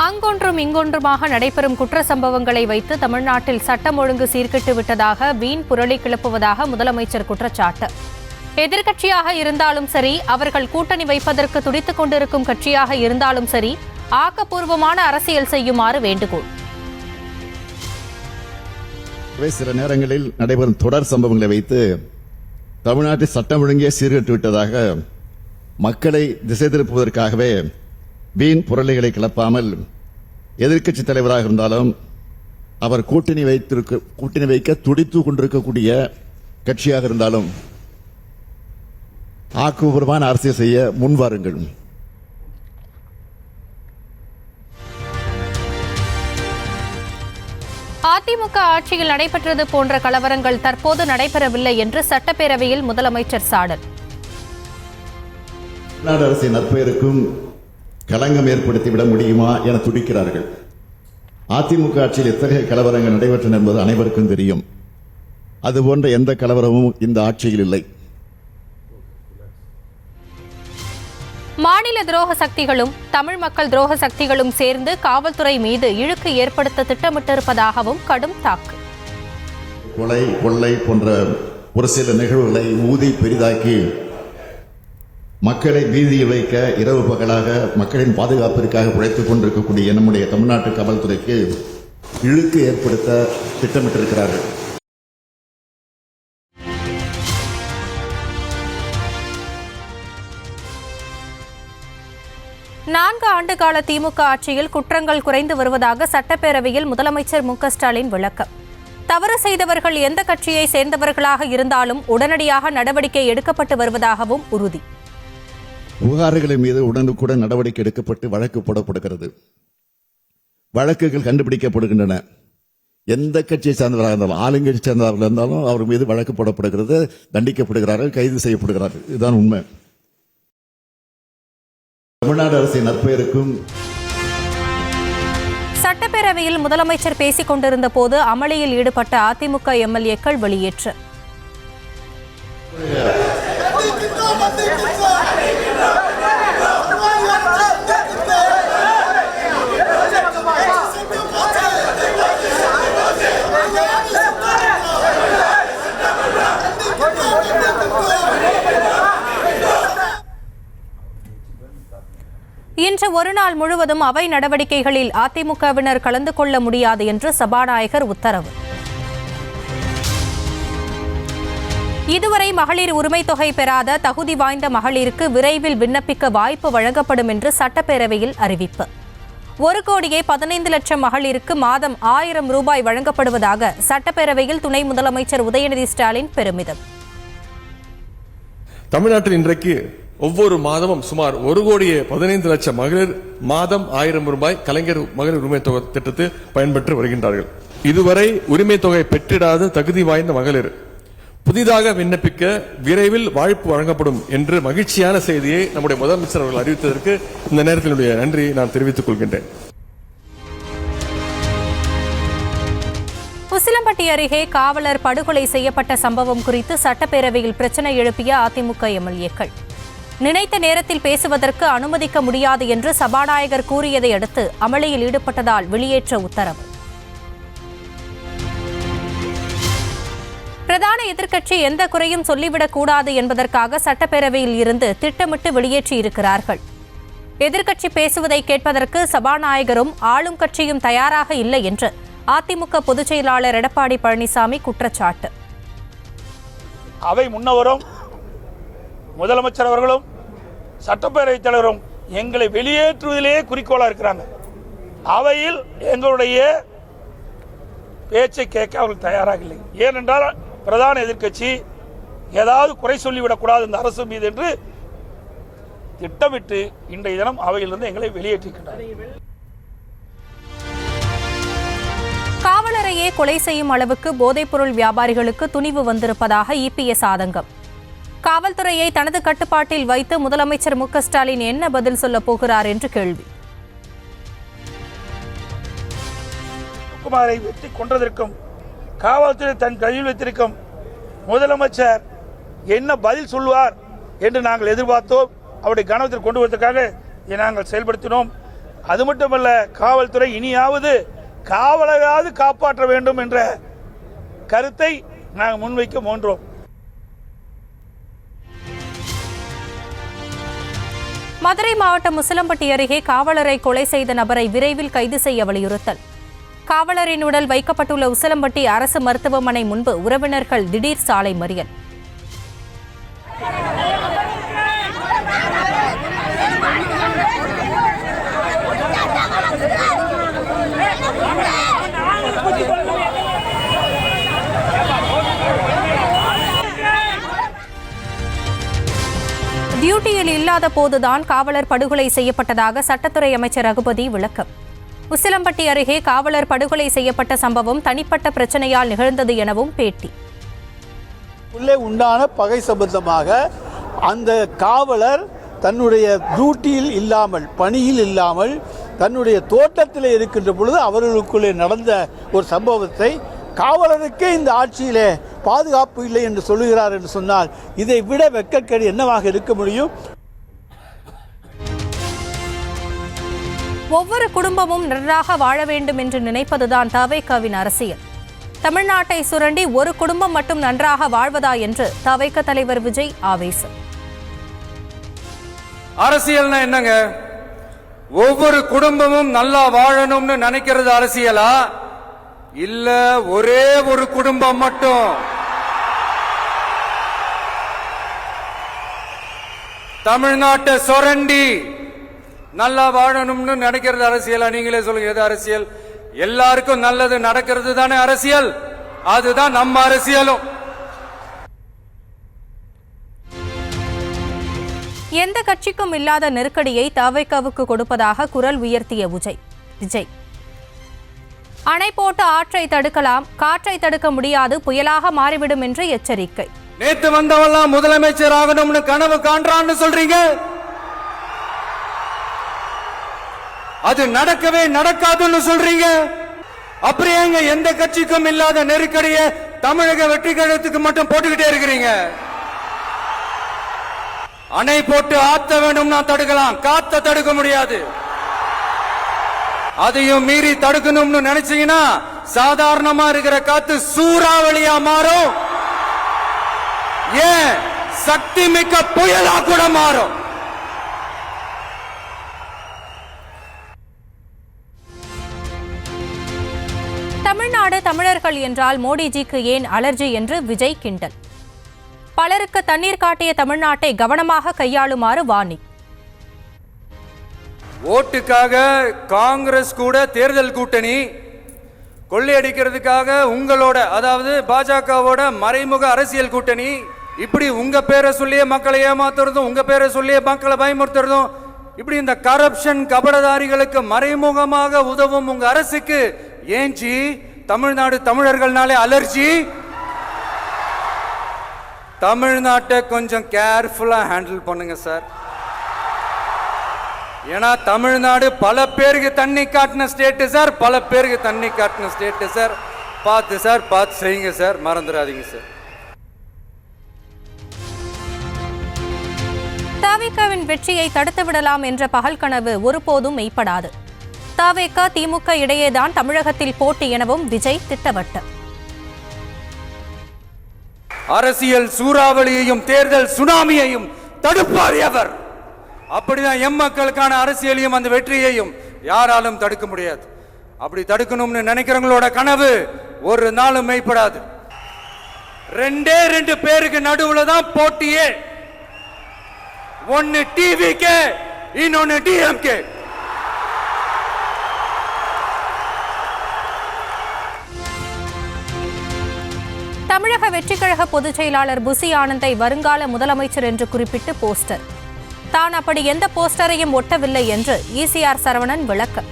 அங்கொன்றும் இங்கொன்றுமாக நடைபெறும் குற்ற சம்பவங்களை வைத்து தமிழ்நாட்டில் சட்டம் ஒழுங்கு சீர்கெட்டு விட்டதாக வீண் புரளி கிளப்புவதாக முதலமைச்சர் குற்றச்சாட்டு. எதிர்க்கட்சியாக இருந்தாலும் சரி, அவர்கள் கூட்டணி வைப்பதற்கு துடித்துக் கொண்டிருக்கும் கட்சியாக இருந்தாலும் சரி, ஆக்கப்பூர்வமான அரசியல் செய்யுமாறு வேண்டுகோள். சில நேரங்களில் நடைபெறும் தொடர் சம்பவங்களை வைத்து தமிழ்நாட்டில் சட்டம் ஒழுங்கே சீர்கெட்டு விட்டதாக மக்களை திசை திருப்புவதற்காகவே வீண் புரளிகளை கிளப்பாமல் எதிர்க்கட்சித் தலைவராக இருந்தாலும் அவர் கூட்டணி வைக்க துடித்துக் கொண்டிருக்கக்கூடிய கட்சியாக இருந்தாலும் ஆக்கப்பூர்வமான அரசியல் செய்ய முன்வாருங்கள். அதிமுக ஆட்சியில் நடைபெற்றது போன்ற கலவரங்கள் தற்போது நடைபெறவில்லை என்று சட்டப்பேரவையில் முதலமைச்சர் சாடல். தமிழ்நாடு அரசின் நற்பெயருக்கும் களங்கம் ஏற்படுத்திவிட முடியுமா என துடிக்கிறார்கள். அதிமுக ஆட்சியில் எத்தகைய கலவரங்கள் நடைபெற்றன என்பது அனைவருக்கும் தெரியும். அதுபோன்ற எந்த கலவரமும் இந்த ஆட்சியில் இல்லை. மாநில துரோக சக்திகளும் தமிழ் மக்கள் துரோக சக்திகளும் சேர்ந்து காவல்துறை மீது இழுக்கு ஏற்படுத்த திட்டமிட்டிருப்பதாகவும் கடும் தாக்கு. கொலை கொள்ளை போன்ற ஒரு சில நிகழ்வுகளை ஊதி பெரிதாக்கி மக்களை வீதியில் வைக்க இரவு பகலாக மக்களின் பாதுகாப்பிற்காக உழைத்துக் கொண்டிருக்கக்கூடிய நம்முடைய தமிழ்நாட்டு காவல்துறைக்கு இழுக்கு ஏற்படுத்த திட்டமிட்டிருக்கிறார்கள். 4 ஆண்டுகால திமுக ஆட்சியில் குற்றங்கள் குறைந்து வருவதாக சட்டப்பேரவையில் முதலமைச்சர் மு க ஸ்டாலின் விளக்கம். தவறு செய்தவர்கள் எந்த கட்சியை சேர்ந்தவர்களாக இருந்தாலும் உடனடியாக நடவடிக்கை எடுக்கப்பட்டு வருவதாகவும் உறுதி. புகார்களின் மீது உடனுக்குடன் நடவடிக்கை எடுக்கப்பட்டு வழக்கு போடப்படுகிறது. வழக்குகள் கண்டுபிடிக்கப்படுகின்றன. எந்த கட்சியை சார்ந்தவராக இருந்தாலும், ஆளுங்கட்சி சேர்ந்தவர்கள் இருந்தாலும் அவர் மீது வழக்கு போடப்படுகிறது, தண்டிக்கப்படுகிறார்கள், கைது செய்யப்படுகிறார்கள். இதுதான் உண்மை. தமிழ்நாடு அரசின் நற்பெயருக்கும். சட்டப்பேரவையில் முதலமைச்சர் பேசிக் கொண்டிருந்த போது அமளியில் ஈடுபட்ட அதிமுக எம்எல்ஏக்கள் வெளியேற்று. இன்று ஒருநாள் முழுவதும் அவை நடவடிக்கைகளில் அதிமுகவினர் கலந்து கொள்ள முடியாது என்று சபாநாயகர் உத்தரவு. இதுவரை மகளிர் உரிமை தொகை பெறாத தகுதி வாய்ந்த மகளிருக்கு விரைவில் விண்ணப்பிக்க வாய்ப்பு வழங்கப்படும் என்று சட்டப்பேரவையில் அறிவிப்பு. 1,15,00,000 மகளிருக்கு மாதம் 1000 ரூபாய் வழங்கப்படுவதாக சட்டப்பேரவையில் துணை முதலமைச்சர் உதயநிதி ஸ்டாலின் பெருமிதம். தமிழ்நாட்டில் இன்றைக்கு ஒவ்வொரு மாதமும் சுமார் 1,15,00,000 மகளிர் மாதம் 1000 ரூபாய் கலைஞர் மகளிர் உரிமை தொகை திட்டத்தை பயன்பெற்று வருகின்றார்கள். இதுவரை உரிமை தொகை பெற்றிடாத தகுதி வாய்ந்த மகளிர் புதிதாக விண்ணப்பிக்க விரைவில் வாய்ப்பு வழங்கப்படும் என்று மகிழ்ச்சியான செய்தியை நம்முடைய முதலமைச்சர் அவர்கள் அறிவித்ததற்கு இந்த நேரத்தினுடைய நன்றியை நான் தெரிவித்துக் கொள்கின்றேன். உசிலம்பட்டி அருகே காவலர் படுகொலை செய்யப்பட்ட சம்பவம் குறித்து சட்டப்பேரவையில் பிரச்சினை எழுப்பிய அதிமுக எம்எல்ஏக்கள் நினைத்த நேரத்தில் பேசுவதற்கு அனுமதிக்க முடியாது என்று சபாநாயகர் கூறியதை அடுத்து அமளியில் ஈடுபட்டதால் வெளியேற்ற உத்தரவு. பிரதான எதிர்க்கட்சி எந்த குறையும் சொல்லிவிடக் கூடாது என்பதற்காக சட்டப்பேரவையில் இருந்து திட்டமிட்டு வெளியேற்றியிருக்கிறார்கள். எதிர்க்கட்சி பேசுவதை கேட்பதற்கு சபாநாயகரும் ஆளும் கட்சியும் தயாராக இல்லை என்று அதிமுக பொதுச் செயலாளர் எடப்பாடி பழனிசாமி குற்றச்சாட்டு. அவை முன்னவரும் முதலமைச்சர் அவர்களும் சட்டப்பேரவைத் தலைவரும் எங்களை வெளியேற்றுவதிலே குறிக்கோளா இருக்கிறாங்க. அவையில் எங்களுடைய பேச்சை கேட்க அவர்கள் தயாராக இல்லை. ஏனென்றால் பிரதான எதிர்க்கட்சி ஏதாவது குறை சொல்லிவிடக்கூடாது இந்த அரசு மீது என்று திட்டமிட்டு இன்றைய தினம் அவையிலிருந்து எங்களை வெளியேற்றிருக்கிறார்கள். காவலரையே கொலை செய்யும் அளவுக்கு போதைப்பொருள் வியாபாரிகளுக்கு துணிவு வந்திருப்பதாக இபிஎஸ் ஆதங்கம். காவல்துறையை தனது கட்டுப்பாட்டில் வைத்து முதலமைச்சர் மு க ஸ்டாலின் என்ன பதில் சொல்ல போகிறார் என்று கேள்வி. குமாரை வெற்றி கொன்றதற்கும் காவல்துறை தன் கையில் வைத்திருக்கும் முதலமைச்சர் என்ன பதில் சொல்வார் என்று நாங்கள் எதிர்பார்த்தோம். அவருடைய கவனத்தில் கொண்டு வருவதற்காக நாங்கள் செயல்படுத்தினோம். அது மட்டுமல்ல, காவல்துறை இனியாவது காவலராவது காப்பாற்ற வேண்டும் என்ற கருத்தை நாங்கள் முன்வைக்க முயன்றோம். மதுரை மாவட்டம் உசிலம்பட்டி அருகே காவலரை கொலை செய்த நபரை விரைவில் கைது செய்ய வலியுறுத்தல். காவலரின் உடல் வைக்கப்பட்டுள்ள உசிலம்பட்டி அரசு மருத்துவமனை முன்பு உறவினர்கள் திடீர் சாலை மறியல். டியூட்டியில் இல்லாத போதுதான் காவலர் படுகொலை செய்யப்பட்டதாக சட்டத்துறை அமைச்சர் ரகுபதி விளக்கம். உசிலம்பட்டி அருகே காவலர் படுகொலை செய்யப்பட்ட சம்பவம் தனிப்பட்ட பிரச்சனையால் நிகழ்ந்தது எனவும் பேட்டி. உள்ளே உண்டான பகை சம்பந்தமாக அந்த காவலர் தன்னுடைய டியூட்டியில் இல்லாமல், பணியில் இல்லாமல், தன்னுடைய தோட்டத்தில் இருக்கின்ற பொழுது அவர்களுக்குள்ளே நடந்த ஒரு சம்பவத்தை காவலருக்கே இந்த ஆட்சியிலே பாதுகாப்பு இல்லை என்று சொல்லுகிறார் என்று சொன்னால் இதை விட வெட்கக்கேடு என்னவாக இருக்க முடியும்? ஒவ்வொரு குடும்பமும் நன்றாக வாழ வேண்டும் என்று நினைப்பதுதான் தவேகாவின் அரசியல். தமிழ்நாட்டை சுரண்டி ஒரு குடும்பம் மட்டும் நன்றாக வாழ்வதா என்று தவேக தலைவர் விஜய் ஆவேசம். அரசியல்னா என்னங்க? ஒவ்வொரு குடும்பமும் நல்லா வாழணும்னு நினைக்கிறது அரசியலா? இல்ல ஒரே ஒரு குடும்பம் மட்டும் தமிழ்நாட்டை சுரண்டி நல்லா வாழணும்னு நினைக்கிறது அரசியலா? நீங்களே சொல்லுங்க, எது அரசியல்? எல்லாருக்கும் நல்லது நடக்கிறது தானே அரசியல். அதுதான் நம்ம அரசியலும். எந்த கட்சிக்கும் இல்லாத நெருக்கடியை தவேகாவுக்கு கொடுப்பதாக குரல் உயர்த்திய விஜய். அணை போட்டு ஆற்றை தடுக்கலாம், காற்றை தடுக்க முடியாது, புயலாக மாறிவிடும் என்று எச்சரிக்கை. நேத்து வந்தவெல்லாம் முதலமைச்சர் ஆகணும்னு கனவு காண்றான்னு சொல்றீங்க. அது நடக்கவே நடக்காதுன்னு சொல்றீங்க. அப்புறம் ஏங்க எந்த கட்சிக்கும் இல்லாத நெருக்கடியை தமிழக வெற்றி கழகத்துக்கு மட்டும் போட்டுக்கிட்டே இருக்கிறீங்க? அணை போட்டு ஆத்த வேணும்னா தடுக்கலாம், காத்த தடுக்க முடியாது. அதையும் மீறி தடுக்கணும்னு நினைச்சீங்கன்னா சாதாரணமா இருக்கிற காத்து சூறாவளியா மாறும். ஏன் சக்தி மிக்க புயலா கூட மாறும். தமிழ்நாடு தமிழர்கள் என்றால் மோடிஜிக்கு ஏன் அலர்ஜி என்று விஜய் கிண்டல். பலருக்கு தண்ணீர் காட்டிய தமிழ்நாட்டை கவனமாக கையாளுமாறு வாணி. ஓட்டுக்காக காங்கிரஸ் கூட தேர்தல் கூட்டணி, கொள்ளையடிக்கிறதுக்காக உங்களோட, அதாவது பாஜகவோட மறைமுக அரசியல் கூட்டணி. இப்படி உங்க பேரை சொல்லியே மக்களை ஏமாத்துறதும், உங்க பேரை சொல்லியே மக்களை பயமுறுத்துறதும், இப்படி இந்த கரப்ஷன் கபடதாரிகளுக்கு மறைமுகமாக உதவும் உங்க அரசுக்கு ஏஞ்சி தமிழ்நாடு தமிழர்கள்னாலே அலர்ஜி. தமிழ்நாட்டை கொஞ்சம் கேர்ஃபுல்லா ஹேண்டில் பண்ணுங்க சார். ஏன்னா தமிழ்நாடு பல பேருக்கு தண்ணி காட்டின ஸ்டேட் சார், பல பேருக்கு தண்ணி காட்டின ஸ்டேட் சார். பார்த்து சார், பார்த்து செய்யுங்க சார், மறந்துடாதீங்க சார். தவேகாவின் வெற்றியை தடுத்து விடலாம் என்ற பகல் கனவு ஒருபோதும் மெய்ப்படாது. தவேகா திமுக இடையேதான் தமிழகத்தில் போட்டி எனவும் விஜய் திட்டவட்டம். அரசியல் சூறாவளியையும் தேர்தல் சுனாமியையும் தடுப்பார் எவர். அப்படிதான் எம் மக்களுக்கான அரசியலையும் அந்த வெற்றியையும் யாராலும் தடுக்க முடியாது. அப்படி தடுக்கணும்னு நினைக்கிறவங்களோட கனவு ஒரு நாளும் மெய்ப்படாது. ரெண்டே ரெண்டு பேருக்கு நடுவுல தான் போட்டியே. ஒன்னு டிவிகே, இன்னொன்னு டிஎம்கே. தமிழக வெற்றிக் கழக பொதுச் செயலாளர் புசி ஆனந்தை வருங்கால முதலமைச்சர் என்று குறிப்பிட்டு போஸ்டர். தான் அப்படி எந்த போஸ்டரையும் ஒட்டவில்லை என்று ஈசிஆர் சரவணன் விளக்கம்.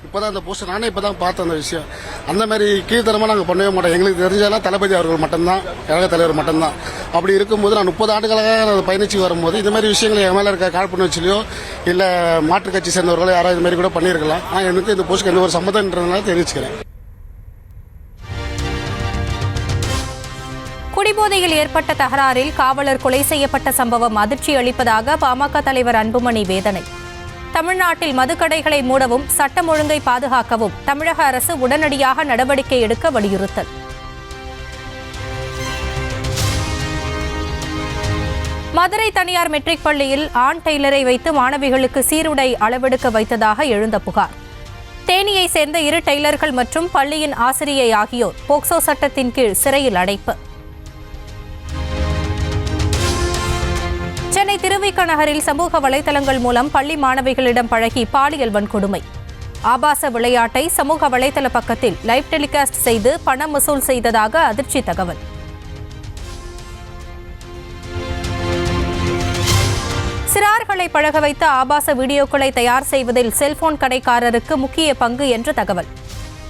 இப்போதான் அந்த போஸ்டர் நானே இப்போதான் பார்த்தேன். அந்த விஷயம் அந்த மாதிரி கீழ்த்தரமாக நாங்கள் பண்ணவே மாட்டோம். எங்களுக்கு தெரிஞ்சாலும் தளபதி அவர்கள் மட்டும்தான், கழக தலைவர் மட்டும்தான். அப்படி இருக்கும்போது நான் 30 ஆண்டுகளாக பயணிச்சு வரும்போது இந்த மாதிரி விஷயங்களை என் மேலே இருக்க காழ்ப்புணர்ச்சிலையோ இல்லை மாற்றுக் கட்சி சேர்ந்தவர்களோ யாராவது இது மாதிரி கூட பண்ணியிருக்கலாம். ஆனால் எனக்கு இந்த போஸ்ட்டுக்கு எந்த ஒரு சம்மதம்ன்றதுனால தெரிவிச்சுக்கிறேன். குடிபோதையில் ஏற்பட்ட தகராறில் காவலர் கொலை செய்யப்பட்ட சம்பவம் அதிர்ச்சி அளிப்பதாக பாமக தலைவர் அன்புமணி வேதனை. தமிழ்நாட்டில் மதுக்கடைகளை மூடவும் சட்டம் ஒழுங்கை பாதுகாக்கவும் தமிழக அரசு உடனடியாக நடவடிக்கை எடுக்க வலியுறுத்தல். மதுரை தனியார் மெட்ரிக் பள்ளியில் ஆண் டெய்லரை வைத்து மாணவிகளுக்கு சீருடை அளவெடுக்க வைத்ததாக எழுந்த புகார். தேனியை சேர்ந்த 2 டெய்லர்கள் மற்றும் பள்ளியின் ஆசிரியை ஆகியோர் போக்சோ சட்டத்தின் கீழ் சிறையில் அடைப்பு. சென்னை திருவிக நகரில் சமூக வலைதளங்கள் மூலம் பள்ளி மாணவிகளிடம் பழகி பாலியல் வன்கொடுமை. ஆபாச விளையாட்டை சமூக வலைதள பக்கத்தில் லைவ் டெலிகாஸ்ட் செய்து பணம் வசூல் செய்ததாக அதிர்ச்சி தகவல். சிறார்களை பழக வைத்த ஆபாச வீடியோக்களை தயார் செய்வதில் செல்போன் கடைக்காரருக்கு முக்கிய பங்கு என்று தகவல்.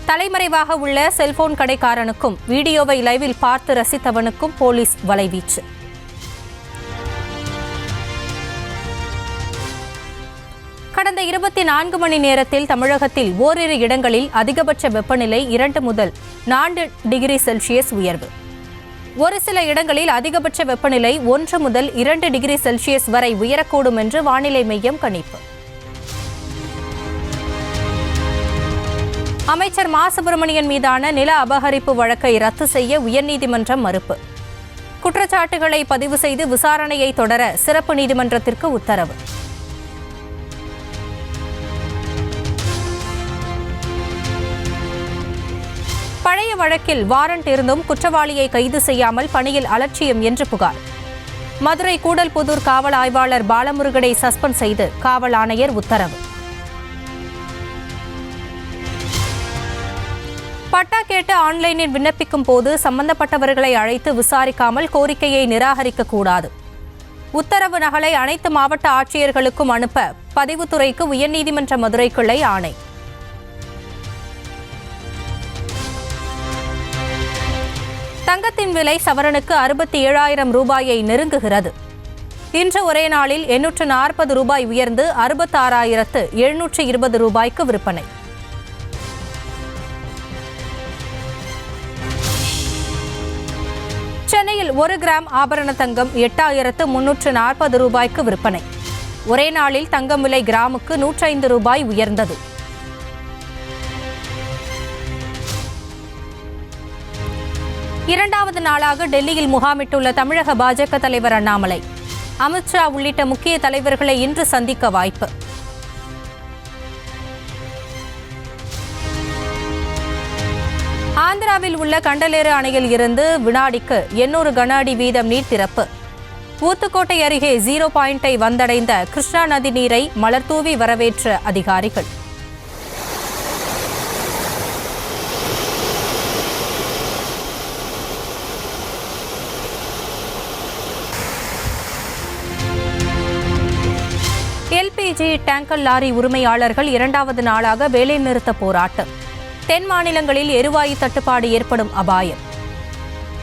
தலைமறைவாக உள்ள செல்போன் கடைக்காரனுக்கும் வீடியோவை லைவில் பார்த்து ரசித்தவனுக்கும் போலீஸ் வலைவீச்சு. கடந்த 24 மணி நேரத்தில் தமிழகத்தில் ஓரிரு இடங்களில் அதிகபட்ச வெப்பநிலை 2 முதல் 4 டிகிரி செல்சியஸ் உயர்வு. ஒரு சில இடங்களில் அதிகபட்ச வெப்பநிலை 1 முதல் 2 டிகிரி செல்சியஸ் வரை உயரக்கூடும் என்று வானிலை மையம் கணிப்பு. அமைச்சர் மா சுப்பிரமணியன் மீதான நில அபகரிப்பு வழக்கை ரத்து செய்ய உயர்நீதிமன்றம் மறுப்பு. குற்றச்சாட்டுகளை பதிவு செய்து விசாரணையை தொடர சிறப்பு நீதிமன்றத்திற்கு உத்தரவு. பழைய வழக்கில் வாரண்ட் இருந்தும் குற்றவாளியை கைது செய்யாமல் பணியில் அலட்சியம் என்று புகார். மதுரை கூடல்புதூர் காவல் ஆய்வாளர் பாலமுருகனை சஸ்பெண்ட் செய்து காவல் ஆணையர் உத்தரவு. பட்டா கேட்டு ஆன்லைனில் விண்ணப்பிக்கும் போது சம்பந்தப்பட்டவர்களை அழைத்து விசாரிக்காமல் கோரிக்கையை நிராகரிக்கக்கூடாது. உத்தரவு நகலை அனைத்து மாவட்ட ஆட்சியர்களுக்கும் அனுப்ப பதிவுத்துறைக்கு உயர்நீதிமன்ற மதுரை கிளை ஆணை. தங்கத்தின் விலை சவரனுக்கு 67,000 ரூபாயை நெருங்குகிறது. இன்று ஒரே நாளில் 840 ரூபாய் உயர்ந்து 66,720 ரூபாய்க்கு விற்பனை. சென்னையில் 1 கிராம் ஆபரண தங்கம் 8,340 ரூபாய்க்கு விற்பனை. ஒரே நாளில் தங்கம் விலை கிராமுக்கு 105 ரூபாய் உயர்ந்தது. இரண்டாவது நாளாக டெல்லியில் முகாமிட்டுள்ள தமிழக பாஜக தலைவர் அண்ணாமலை, அமித்ஷா உள்ளிட்ட முக்கிய தலைவர்களை இன்று சந்திக்க வாய்ப்பு. ஆந்திராவில் உள்ள கண்டலேறு அணையில் இருந்து வினாடிக்கு 800 கன அடி வீதம் நீர் திறப்பு. ஊத்துக்கோட்டை அருகே 0 பாயிண்டை வந்தடைந்த கிருஷ்ணா நதி நீரை மலர்தூவி வரவேற்ற அதிகாரிகள். எல்பிஜி டேங்கர் லாரி உரிமையாளர்கள் 2வது நாளாக வேலைநிறுத்த போராட்டம். தென் மாநிலங்களில் எரிவாயு தட்டுப்பாடு ஏற்படும் அபாயம்.